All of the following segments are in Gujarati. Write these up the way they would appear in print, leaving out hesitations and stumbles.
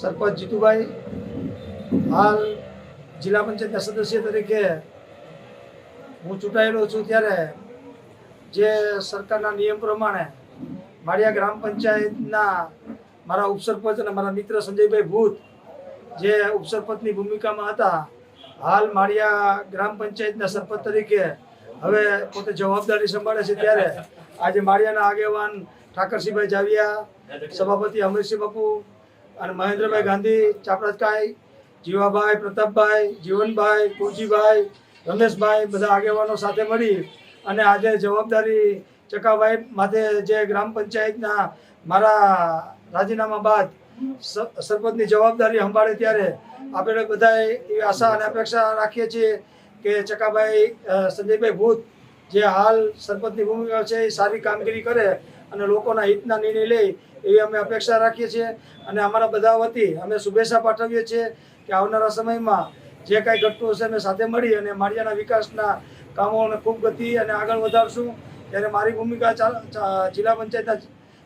સરપંચ જીતુભાઈ હાલ જિલ્લા પંચાયતના સદસ્ય તરીકે હું ચૂંટાયેલો છું ત્યારે જે સરકારના નિયમ પ્રમાણે માળિયા ગ્રામ પંચાયતના મારા ઉપસરપંચ અને મારા મિત્ર સંજયભાઈ ભૂત જે ઉપસરપંચની ભૂમિકામાં હતા, હાલ માળિયા ગ્રામ પંચાયતના સરપંચ તરીકે હવે પોતે જવાબદારી સંભાળે છે ત્યારે આજે માળિયાના આગેવાન ઠાકરસિંહભાઈ જાવિયા, સભાપતિ અમરસિંહ બાપુ અને મહેન્દ્રભાઈ ગાંધી, ચાપરાજકાઈ, જીવાભાઈ, પ્રતાપભાઈ, જીવનભાઈ, કુરજીભાઈ, રમેશભાઈ બધા આગેવાનો સાથે મળી અને આજે જવાબદારી ચકાભાઈ માથે જે ગ્રામ પંચાયતના મારા રાજીનામા બાદ સરપંચની જવાબદારી સંભાળે ત્યારે આપણે બધા એવી આશા અને અપેક્ષા રાખીએ છીએ કે ચકાભાઈ સંજયભાઈ ભૂત જે હાલ સરપંચની ભૂમિકા છે એ સારી કામગીરી કરે અને લોકોના હિતના નિર્ણય લે એવી અમે અપેક્ષા રાખીએ છીએ અને અમારા બધા વતી અમે શુભેચ્છા પાઠવીએ છીએ કે આવનારા સમયમાં જે કાંઈ ઘટતું હશે અમે સાથે મળી અને માળિયાના વિકાસના કામોને ખૂબ ગતિ અને આગળ વધારશું. ત્યારે મારી ભૂમિકા જિલ્લા પંચાયતના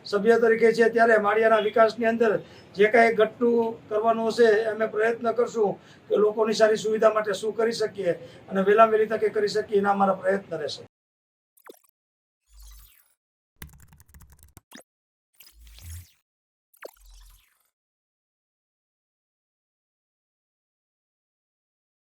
સભ્ય તરીકે છે ત્યારે માળિયાના વિકાસની અંદર જે કાંઈ ઘટતું કરવાનું હશે અમે પ્રયત્ન કરશું કે લોકોની સારી સુવિધા માટે શું કરી શકીએ અને વહેલી તકે કરી શકીએ એના અમારા પ્રયત્ન રહેશે.